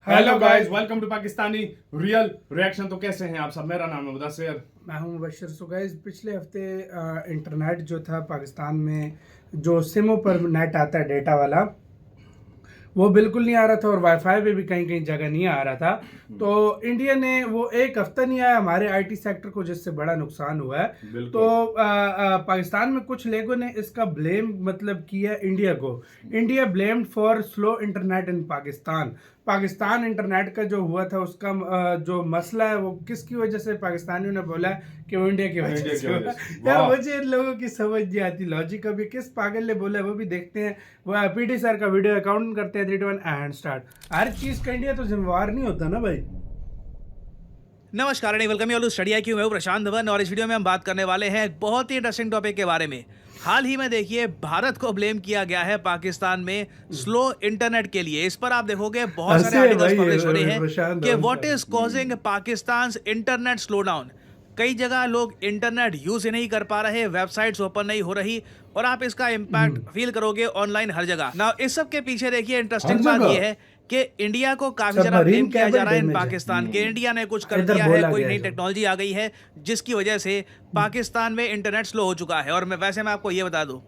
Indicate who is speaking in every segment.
Speaker 1: Hello guys, welcome to Pakistani real reaction. तो कैसे हैं आप सब? मेरा नाम है मुदस्सिर।
Speaker 2: मैं हूं मुबशर। सो गाइस, पिछले हफ्ते इंटरनेट जो था पाकिस्तान में, जो सिमों पर नेट आता है डेटा वाला, वो बिल्कुल नहीं आ रहा था और वाईफाई पे भी कहीं कहीं जगह नहीं आ रहा था। तो इंडिया ने वो एक हफ्ता नहीं आया हमारे आईटी सेक्टर को, जिससे बड़ा नुकसान हुआ है। तो पाकिस्तान में कुछ लोगों ने इसका ब्लेम किया इंडिया को। India blamed for slow internet in Pakistan. Pakistan internet का जो हुआ था उसका जो मसला है वो किसकी वजह से, पाकिस्तानियों ने बोला कि वो इंडिया की वजह से हुआ। यार मुझे इन लोगों की समझ नहीं आती लॉजिक। अभी किस पागल ने बोला है वो भी देखते हैं। वो पीटी सर का वीडियो अकाउंट करते हैं 3 2 1 एंड स्टार्ट। हर चीज का इंडिया तो जिम्मेवार नहीं होता ना भाई।
Speaker 3: नमस्कार, welcome you all to study IQ। मैं प्रशांत धवन और इस वीडियो में हम बात करने वाले हैं एक बहुत ही इंटरेस्टिंग टॉपिक के बारे में। हाल ही में देखिए, भारत को ब्लेम किया गया है पाकिस्तान में स्लो इंटरनेट के लिए। इस पर आप देखोगे बहुत सारे आर्टिकल्स पब्लिश हो रहे हैं कि what is causing Pakistan internet slow down. कई जगह लोग इंटरनेट यूज ही नहीं कर पा रहे, वेबसाइट्स ओपन नहीं हो रही और आप इसका इम्पैक्ट फील करोगे ऑनलाइन हर जगह। ना इस सब के पीछे देखिए इंटरेस्टिंग बात यह है कि इंडिया को काफी ज्यादा ब्लेम किया जा रहा है इन पाकिस्तान के। इंडिया ने कुछ कर दिया है, कोई नई टेक्नोलॉजी आ गई है जिसकी वजह से पाकिस्तान में इंटरनेट स्लो हो चुका है। और मैं आपको ये बता दूं,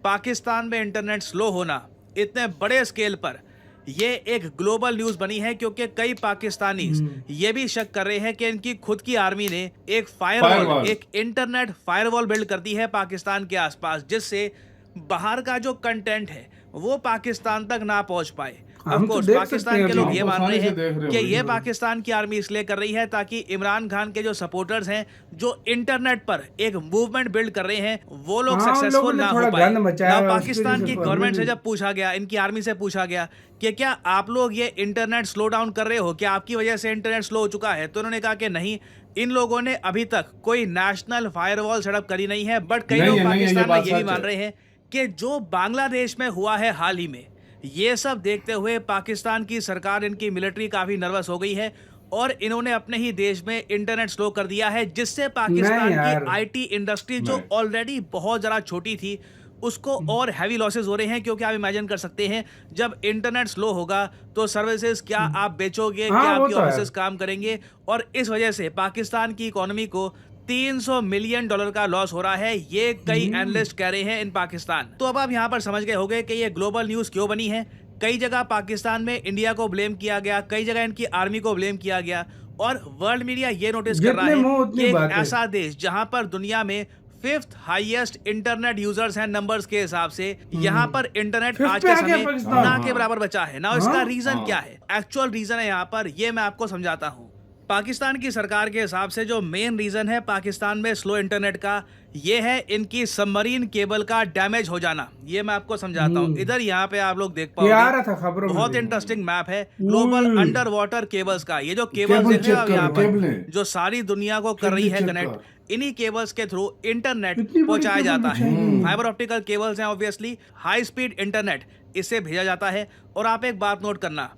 Speaker 3: पाकिस्तान में इंटरनेट स्लो होना इतने बड़े स्केल पर ये एक ग्लोबल न्यूज बनी है, क्योंकि कई पाकिस्तानी ये भी शक कर रहे हैं कि इनकी खुद की आर्मी ने एक फायरवॉल, एक इंटरनेट फायरवॉल बिल्ड कर दी है पाकिस्तान के आसपास, जिससे बाहर का जो कंटेंट है वो पाकिस्तान तक ना पहुंच पाए। ऑफ कोर्स पाकिस्तान के लोग ये मान रहे हैं कि ये पाकिस्तान की आर्मी इसलिए कर रही है ताकि इमरान खान के जो सपोर्टर्स हैं, जो इंटरनेट पर एक मूवमेंट बिल्ड कर रहे हैं, वो लोग सक्सेसफुल ना हो पाए। ना पाकिस्तान की गवर्नमेंट से जब पूछा गया, इनकी आर्मी से पूछा गया कि क्या आप लोग ये इंटरनेट स्लो डाउन कर रहे हो, क्या आपकी वजह से इंटरनेट स्लो हो चुका है, तो उन्होंने कहा कि नहीं, इन लोगों ने अभी तक कोई नेशनल फायरवॉल सेटअप करी नहीं है। बट कई लोग पाकिस्तान में ये भी मान रहे हैं कि जो बांग्लादेश में हुआ है हाल ही में, ये सब देखते हुए पाकिस्तान की सरकार, इनकी मिलिट्री काफी नर्वस हो गई है और इन्होंने अपने ही देश में इंटरनेट स्लो कर दिया है, जिससे पाकिस्तान की आईटी इंडस्ट्री जो ऑलरेडी बहुत ज़्यादा छोटी थी उसको और हैवी लॉसेस हो रहे हैं। क्योंकि आप इमेजिन कर सकते हैं, जब इंटरनेट स्लो होगा तो सर्विसेज क्या आप बेचोगे, क्या आपकी ऑफिसेज काम करेंगे, और इस वजह से पाकिस्तान की इकोनॉमी को $300 मिलियन का लॉस हो रहा है, ये कई एनालिस्ट कह रहे हैं इन पाकिस्तान। तो अब आप यहाँ पर समझ गए होंगे कि ये ग्लोबल न्यूज क्यों बनी है। कई जगह पाकिस्तान में इंडिया को ब्लेम किया गया, कई जगह इनकी आर्मी को ब्लेम किया गया, और वर्ल्ड मीडिया ये नोटिस कर रहा है कि एक ऐसा देश जहां पर दुनिया में 5th हाईएस्ट इंटरनेट यूजर्स हैं नंबर्स के हिसाब से, यहाँ पर इंटरनेट आज के समय ना के बराबर बचा है ना। इसका रीजन क्या है, एक्चुअल रीजन है यहाँ पर, ये मैं आपको समझाता हूँ। पाकिस्तान की सरकार के हिसाब से जो मेन रीजन है पाकिस्तान में स्लो इंटरनेट का, ये है इनकी सबमरीन केबल का डैमेज हो जाना। ये मैं आपको समझाता हूँ। इधर यहाँ पे आप लोग देख पाओगे, बहुत इंटरेस्टिंग मैप है ग्लोबल अंडर वाटर केबल्स का। ये जो केबल्स देख रहे हो आप यहाँ पर, जो सारी दुनिया को कर रही है कनेक्ट, इन्हीं केबल्स के थ्रू इंटरनेट पहुंचाया जाता है। फाइबर ऑप्टिकल केबल्स हैं, ऑब्वियसली हाई स्पीड इंटरनेट इससे भेजा जाता है। और आप एक बात नोट करना,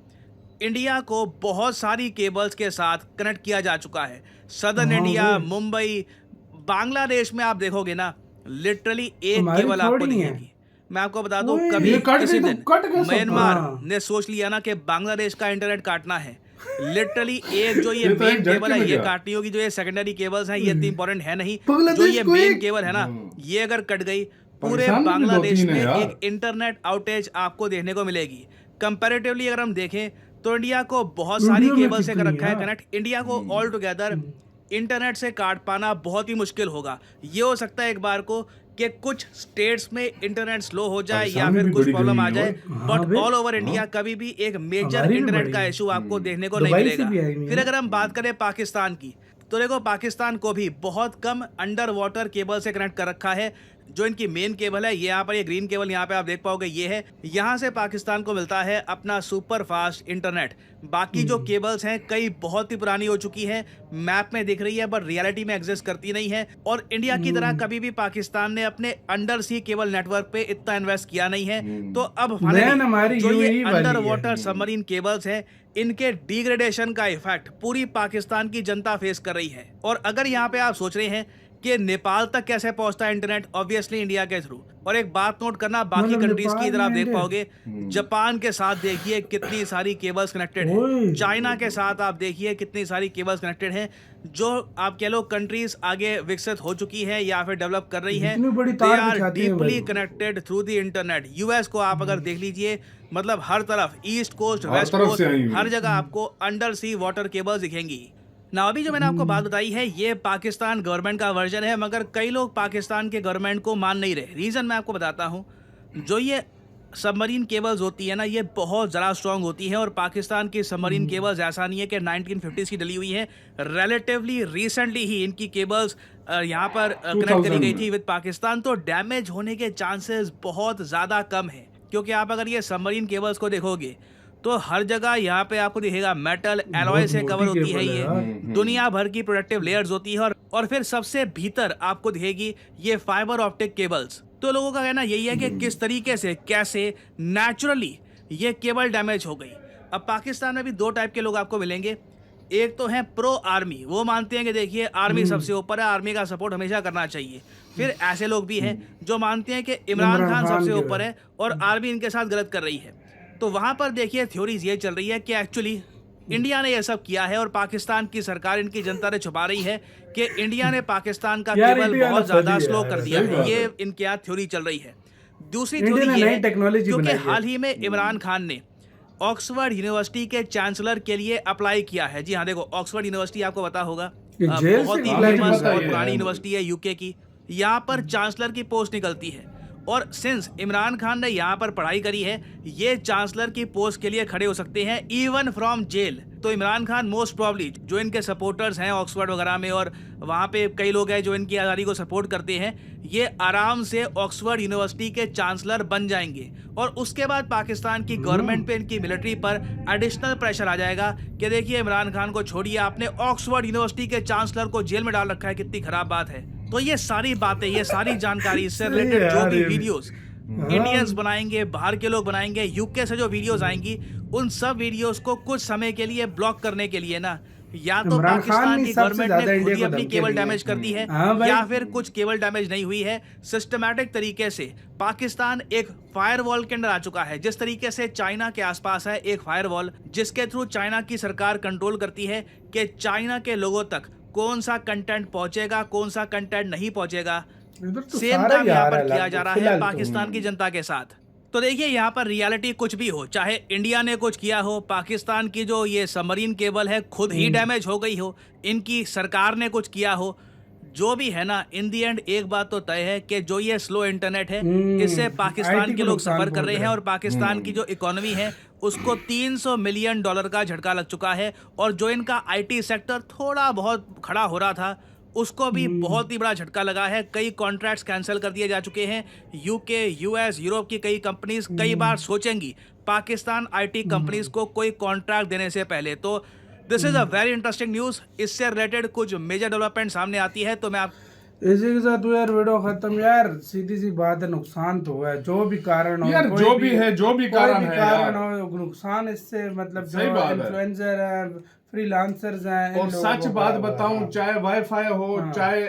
Speaker 3: इंडिया को बहुत सारी केबल्स के साथ कनेक्ट किया जा चुका है। सदर्न इंडिया, मुंबई, बांग्लादेश में आप देखोगे ना, लिटरली एक केबल आपको दिखेगी। मैं आपको बता दूं, कभी किसी दिन म्यांमार ने सोच लिया ना कि बांग्लादेश का इंटरनेट काटना है, लिटरली एक जो ये मेन केबल है ये काटनी होगी। जो ये सेकेंडरी केबल्स हैं ये इतनी इंपॉर्टेंट है नहीं, जो ये मेन केबल है ना, ये अगर कट गई, पूरे बांग्लादेश में एक इंटरनेट आउटेज आपको देखने को मिलेगी। कंपैरेटिवली अगर हम देखें तो इंडिया को बहुत सारी केबल से कर रखा है कनेक्ट। इंडिया को ऑल टुगेदर इंटरनेट से काट पाना बहुत ही मुश्किल होगा। ये हो सकता है एक बार को कि कुछ स्टेट्स में इंटरनेट स्लो हो जाए या फिर कुछ प्रॉब्लम आ जाए, बट ऑल ओवर इंडिया कभी भी एक मेजर इंटरनेट का इशू आपको देखने को नहीं मिलेगा। फिर अगर हम बात करें पाकिस्तान की, तो देखो पाकिस्तान को भी बहुत कम अंडर वाटर केबल से कनेक्ट कर रखा है। जो इनकी मेन केबल है, ये यहाँ पर ये ग्रीन केबल यहाँ पे आप देख पाओगे, ये है, यहाँ से पाकिस्तान को मिलता है अपना सुपर फास्ट इंटरनेट। बाकी जो केबल्स हैं कई बहुत ही पुरानी हो चुकी है, मैप में दिख रही है बट रियलिटी में एग्जिस्ट करती नहीं है। और इंडिया की तरह कभी भी पाकिस्तान ने अपने अंडर सी केबल नेटवर्क पे इतना इन्वेस्ट किया नहीं है। तो अब जो ये अंडर वाटर सबमरीन केबल्स हैं, इनके डिग्रेडेशन का इफेक्ट पूरी पाकिस्तान की जनता फेस कर रही है। और अगर यहाँ पे आप सोच रहे हैं कि नेपाल तक कैसे पहुंचता है इंटरनेट, ऑब्वियसली इंडिया के थ्रू। और एक बात नोट करना, बाकी
Speaker 2: मतलब
Speaker 3: कंट्रीज की इधर आप देख
Speaker 2: नेपाल
Speaker 3: पाओगे, जापान के साथ देखिए कितनी सारी केबल्स कनेक्टेड
Speaker 2: ओए।
Speaker 3: है, चाइना के साथ आप देखिए कितनी सारी केबल्स कनेक्टेड हैं। जो आप कह लो कंट्रीज आगे विकसित हो चुकी है या फिर डेवलप कर रही है,
Speaker 2: इतनी बड़ी
Speaker 3: दे
Speaker 2: तार
Speaker 3: आर
Speaker 2: बिछाती हैं
Speaker 3: डीपली
Speaker 2: भाई।
Speaker 3: Connected through the internet. US को आप अगर देख लीजिए, मतलब हर तरफ, ईस्ट कोस्ट,
Speaker 1: हर
Speaker 3: वेस्ट
Speaker 1: तरफ
Speaker 3: कोस्ट,
Speaker 1: से आई हुई।
Speaker 3: हर जगह आपको अंडर सी वाटर केबल्स दिखेंगी ना। अभी जो मैंने आपको बात बताई है ये पाकिस्तान गवर्नमेंट का वर्जन है, मगर कई लोग पाकिस्तान के गवर्नमेंट को मान नहीं रहे। रीजन मैं आपको बताता हूँ। जो ये सबमरीन केबल्स होती है ना, ये बहुत ज़्यादा स्ट्रांग होती है, और पाकिस्तान की सबमरीन केबल्स ऐसा नहीं है कि 1950s की डली हुई है। रिलेटिवली रिसेंटली ही इनकी केबल्स यहाँ पर कनेक्ट करी गई थी विद पाकिस्तान, तो डैमेज होने के चांसेस बहुत ज़्यादा कम है। क्योंकि आप अगर ये सबमरीन केबल्स को देखोगे तो हर जगह यहाँ पे आपको दिखेगा मेटल एलॉय से कवर
Speaker 2: मोटी
Speaker 3: होती है
Speaker 2: केबल है
Speaker 3: ये,
Speaker 2: यार।
Speaker 3: दुनिया भर की प्रोटेक्टिव लेयर्स होती है, और फिर सबसे भीतर आपको दिखेगी ये फाइबर ऑप्टिक केबल्स। तो लोगों का कहना यही है कि किस तरीके से, कैसे नेचुरली ये केबल डैमेज हो गई। अब पाकिस्तान में भी दो टाइप के लोग आपको मिलेंगे। एक तो है प्रो आर्मी, वो मानते हैं कि देखिए आर्मी सबसे ऊपर है, आर्मी का सपोर्ट हमेशा करना चाहिए। फिर ऐसे लोग भी हैं जो मानते हैं कि इमरान खान सबसे ऊपर है और आर्मी इनके साथ गलत कर रही है। तो वहां पर देखिए थ्योरीज ये चल रही है कि एक्चुअली इंडिया ने यह सब किया है और पाकिस्तान की सरकार, इनकी जनता ने छुपा रही है कि इंडिया ने पाकिस्तान का
Speaker 2: यार,
Speaker 3: केबल
Speaker 2: इंडिया
Speaker 3: बहुत
Speaker 2: ने
Speaker 3: ज्यादा
Speaker 2: फैली
Speaker 3: स्लो
Speaker 2: है,
Speaker 3: कर दिया
Speaker 2: सही
Speaker 3: है।
Speaker 2: बात
Speaker 3: ये
Speaker 2: है।
Speaker 3: इनके यहाँ थ्योरी चल रही है। दूसरी
Speaker 2: इंडिया
Speaker 3: थ्योरी
Speaker 2: ने
Speaker 3: ये
Speaker 2: नई
Speaker 3: है
Speaker 2: टेक्नोलॉजी
Speaker 3: क्योंकि
Speaker 2: बनाई है।
Speaker 3: हाल ही में इमरान खान ने ऑक्सफोर्ड यूनिवर्सिटी के चांसलर के लिए अप्लाई किया है। जी हाँ, देखो ऑक्सफोर्ड यूनिवर्सिटी आपको पता होगा,
Speaker 2: ये जेल
Speaker 3: बहुत
Speaker 2: से
Speaker 3: ही
Speaker 2: अप्लाई
Speaker 3: फेमस
Speaker 2: किया
Speaker 3: और
Speaker 2: है।
Speaker 3: पुरानी यूनिवर्सिटी है यूके की। यहाँ पर चांसलर की पोस्ट निकलती है, और सिंस इमरान खान ने यहाँ पर पढ़ाई करी है, ये चांसलर की पोस्ट के लिए खड़े हो सकते हैं इवन फ्रॉम जेल। तो इमरान खान मोस्ट प्रॉब्ली, जो इनके सपोर्टर्स हैं ऑक्सफोर्ड वगैरह में, और वहाँ पे कई लोग हैं जो इनकी आज़ादी को सपोर्ट करते हैं, ये आराम से ऑक्सफोर्ड यूनिवर्सिटी के चांसलर बन जाएंगे। और उसके बाद पाकिस्तान की गवर्नमेंट पे, इनकी मिलिट्री पर एडिशनल प्रेशर आ जाएगा कि देखिए इमरान खान को छोड़िए, आपने ऑक्सफोर्ड यूनिवर्सिटी के चांसलर को जेल में डाल रखा है, कितनी खराब बात है। तो ये सारी बातें, ये सारी जानकारी, इससे
Speaker 2: सही
Speaker 3: रिलेटेड जो
Speaker 2: यार,
Speaker 3: भी
Speaker 2: ये भी।
Speaker 3: वीडियोस इंडियंस बनाएंगे, बाहर के लोग बनाएंगे, यूके से जो वीडियोस आएंगी, उन सब वीडियोस को कुछ समय के लिए ब्लॉक करने के लिए ना, या तो
Speaker 2: इमरान खान
Speaker 3: पाकिस्तान
Speaker 2: ने
Speaker 3: की
Speaker 2: सबसे
Speaker 3: गवर्नमेंट
Speaker 2: ज्यादा
Speaker 3: ने खुद
Speaker 2: इंडिया
Speaker 3: ही
Speaker 2: को
Speaker 3: अपनी
Speaker 2: धमकी
Speaker 3: केबल
Speaker 2: दी है।
Speaker 3: डैमेज कर दी है,
Speaker 2: हाँ भाई।
Speaker 3: या फिर कुछ केबल डैमेज नहीं हुई है। सिस्टमैटिक तरीके से पाकिस्तान एक फायरवॉल के अंदर आ चुका है। जिस तरीके से चाइना के आसपास है एक फायरवॉल, जिसके थ्रू चाइना की सरकार कंट्रोल करती है कि चाइना के लोगों तक कौन सा कंटेंट पहुंचेगा, कौन सा कंटेंट नहीं पहुंचेगा।
Speaker 2: इधर तो
Speaker 3: सेम
Speaker 2: सारा
Speaker 3: काम
Speaker 2: ही आ
Speaker 3: यहाँ
Speaker 2: रहा
Speaker 3: पर
Speaker 2: है
Speaker 3: किया जा रहा है
Speaker 2: फिलहाल तो।
Speaker 3: पाकिस्तान की जनता के साथ। तो देखिए यहाँ पर रियलिटी कुछ भी हो, चाहे इंडिया ने कुछ किया हो, पाकिस्तान की जो ये सबमरीन केबल है खुद ही डैमेज हो गई हो, इनकी सरकार ने कुछ किया हो, जो भी है ना, इन दी एंड एक बात तो तय है कि जो ये स्लो इंटरनेट है, इससे पाकिस्तान
Speaker 2: IT
Speaker 3: के
Speaker 2: को
Speaker 3: लोग
Speaker 2: नुकसान
Speaker 3: सफर कर
Speaker 2: पहुंच
Speaker 3: रहे हैं,
Speaker 2: रहा है।
Speaker 3: और पाकिस्तान की जो इकोनॉमी है उसको $300 मिलियन का झटका लग चुका है। और जो इनका IT सेक्टर थोड़ा बहुत खड़ा हो रहा था, उसको भी बहुत ही बड़ा झटका लगा है। कई कॉन्ट्रैक्ट्स कैंसिल कर दिए जा चुके हैं। यूके, यूएस, यूरोप की कई कंपनीज कई बार सोचेंगी पाकिस्तान IT कंपनीज को कोई कॉन्ट्रैक्ट देने से पहले। तो this is a very interesting news. इससे रिलेटेड कुछ मेजर डेवलपमेंट सामने आती है, तो मैं आप
Speaker 2: इसी के साथ यार वीडियो खत्म। यार सीधी सी बात है, नुकसान तो हुआ है, जो भी कारण हो
Speaker 1: यार,
Speaker 2: कोई
Speaker 1: जो भी है, जो भी
Speaker 2: कोई
Speaker 1: कारण
Speaker 2: भी
Speaker 1: है
Speaker 2: कारण
Speaker 1: यार।
Speaker 2: हो, नुकसान इससे मतलब
Speaker 1: सही
Speaker 2: जो
Speaker 1: बात है।
Speaker 2: इन्फ्लुएंसर है, फ्रीलांसर्स हैं, इन
Speaker 1: और
Speaker 2: लोगों
Speaker 1: सच
Speaker 2: को
Speaker 1: बात
Speaker 2: बड़ा हुआ
Speaker 1: बताऊं,
Speaker 2: है।
Speaker 1: चाहे वाईफाई हो,
Speaker 2: हाँ।
Speaker 1: चाहे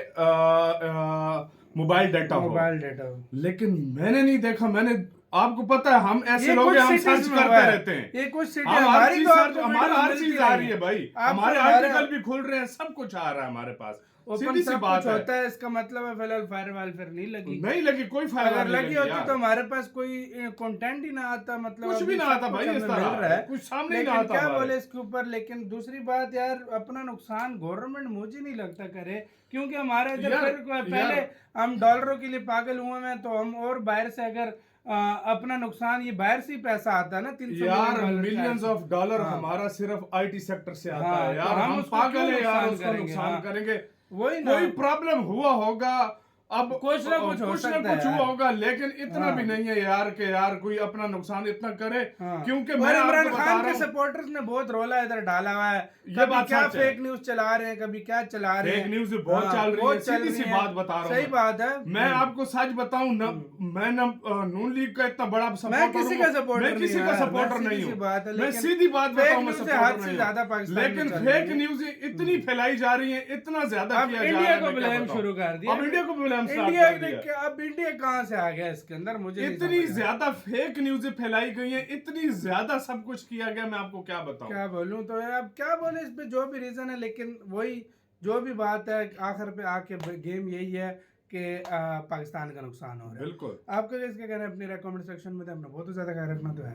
Speaker 1: मोबाइल डाटा हो,
Speaker 2: मोबाइल डेटा
Speaker 1: लेकिन मैंने नहीं देखा। मैंने, आपको पता है हम ऐसे
Speaker 2: ये
Speaker 1: लोग
Speaker 2: कुछ
Speaker 1: हैं, हम
Speaker 2: cities
Speaker 1: सर्च
Speaker 2: में
Speaker 1: करते
Speaker 2: हुआ है।
Speaker 1: रहते हैं।
Speaker 2: ये कुछ सिटी
Speaker 1: हम हर
Speaker 2: हमारी
Speaker 1: चीज
Speaker 2: तो
Speaker 1: सर्च,
Speaker 2: आपको
Speaker 1: हमारा
Speaker 2: वीडियो
Speaker 1: हर
Speaker 2: मिलती
Speaker 1: चीज आ रही है भाई,
Speaker 2: आपको
Speaker 1: हमारे
Speaker 2: हमारा-
Speaker 1: आर्टिकल भी खुल रहे हैं, सब कुछ आ रहा है हमारे पास।
Speaker 2: ओपन
Speaker 1: सीधी सी
Speaker 2: सब
Speaker 1: बात
Speaker 2: कुछ
Speaker 1: है।
Speaker 2: होता है, इसका मतलब है फिलहाल फायरवॉल फिर नहीं लगी।
Speaker 1: नहीं लगी, कोई फायदा
Speaker 2: अगर
Speaker 1: नहीं
Speaker 2: लगी
Speaker 1: लगी
Speaker 2: होती
Speaker 1: यार।
Speaker 2: तो हमारे पास कोई कंटेंट ही ना आता, मतलब
Speaker 1: कुछ
Speaker 2: अभी
Speaker 1: भी ना
Speaker 2: सब
Speaker 1: आता
Speaker 2: कुछ
Speaker 1: भाई,
Speaker 2: हमें
Speaker 1: इस
Speaker 2: मिल
Speaker 1: तरह
Speaker 2: रहा है,
Speaker 1: कुछ सामने ही
Speaker 2: लेकिन
Speaker 1: ना आता
Speaker 2: क्या
Speaker 1: हमारे।
Speaker 2: बोले इसके ऊपर। लेकिन दूसरी बात यार, अपना नुकसान गवर्नमेंट मुझे नहीं लगता करे, क्योंकि हमारे इधर
Speaker 1: यार,
Speaker 2: फिर पहले हम डॉलरों के लिए पागल हुए हैं, तो हम और बाहर से अगर अपना नुकसान, ये बाहर से ही पैसा आता है ना, 300
Speaker 1: यार
Speaker 2: मिलियन
Speaker 1: मिलियंस ऑफ डॉलर
Speaker 2: हाँ।
Speaker 1: हमारा सिर्फ IT सेक्टर से आता
Speaker 2: हाँ,
Speaker 1: है
Speaker 2: तो
Speaker 1: यार।
Speaker 2: हम
Speaker 1: हम
Speaker 2: उसको
Speaker 1: पागल
Speaker 2: क्यों
Speaker 1: है यार,
Speaker 2: नुकसान
Speaker 1: उसको
Speaker 2: करेंगे?
Speaker 1: नुकसान
Speaker 2: हाँ।
Speaker 1: करेंगे।
Speaker 2: वही ना।
Speaker 1: कोई प्रॉब्लम हुआ होगा, अब
Speaker 2: कुछ ना कुछ हो सकता है
Speaker 1: कुछ
Speaker 2: यार।
Speaker 1: हुआ होगा, लेकिन इतना
Speaker 2: हाँ।
Speaker 1: भी नहीं है यार कि यार कोई अपना नुकसान इतना करे।
Speaker 2: हाँ।
Speaker 1: क्योंकि
Speaker 2: और
Speaker 1: मैं
Speaker 2: इमरान
Speaker 1: आपको बता
Speaker 2: खान
Speaker 1: रहा
Speaker 2: के
Speaker 1: हूँ,
Speaker 2: सपोर्टर्स ने बहुत रोला इधर डाला हुआ है,
Speaker 1: ये
Speaker 2: कभी
Speaker 1: बात
Speaker 2: क्या
Speaker 1: सच है।
Speaker 2: फेक न्यूज चला रहे हैं, कभी क्या चला रहे हैं।
Speaker 1: फेक न्यूज बहुत
Speaker 2: हाँ,
Speaker 1: चल रही है,
Speaker 2: बहुत चल
Speaker 1: सीधी सी
Speaker 2: रही है।
Speaker 1: बात बता रहा हूँ
Speaker 2: सही बात है।
Speaker 1: मैं आपको सच बताऊं ना, मैं ना नून लीग का इतना बड़ा सपोर्टर
Speaker 2: मैं किसी का सपोर्टर
Speaker 1: मैं किसी
Speaker 2: नहीं
Speaker 1: का
Speaker 2: हूं यार,
Speaker 1: सपोर्टर
Speaker 2: मैं
Speaker 1: नहीं
Speaker 2: सीधी सी
Speaker 1: हूं।
Speaker 2: बात है,
Speaker 1: मैं
Speaker 2: लेकिन
Speaker 1: सीधी बात
Speaker 2: फेक
Speaker 1: बताऊं, मैं
Speaker 2: न्यूज़ से हद
Speaker 1: सपोर्टर
Speaker 2: से
Speaker 1: नहीं
Speaker 2: ज्यादा
Speaker 1: हूं,
Speaker 2: पाकिस्तान में
Speaker 1: लेकिन
Speaker 2: चल रही
Speaker 1: फेक
Speaker 2: है।
Speaker 1: न्यूज इतनी फैलाई जा रही है, इतना ज्यादा
Speaker 2: अब
Speaker 1: किया जा रहा
Speaker 2: इंडिया
Speaker 1: है,
Speaker 2: को
Speaker 1: मैं क्या
Speaker 2: ब्लेम
Speaker 1: बताऊं।
Speaker 2: शुरू कर दिया।
Speaker 1: अब इंडिया को ब्लेम
Speaker 2: इंडिया
Speaker 1: स्टार्ट कर दिया।
Speaker 2: अब इंडिया कहाँ से आ गया इसके अंदर, मुझे नहीं
Speaker 1: इतनी
Speaker 2: समझ आ रहा।
Speaker 1: ज्यादा फेक न्यूज फैलाई गई है, इतनी ज्यादा सब कुछ किया गया, मैं आपको क्या बताऊं।
Speaker 2: क्या बोलूं, तो अब क्या बोले इस पे, जो भी रीजन है, लेकिन वही जो भी बात है, आखिर पे आके गेम यही है कि पाकिस्तान का नुकसान हो रहा है।
Speaker 1: बिल्कुल।
Speaker 2: आपका इसके कहना है, अपनी कमेंट सेक्शन में, तो अपना बहुत ज्यादा ख्याल रखना तो है।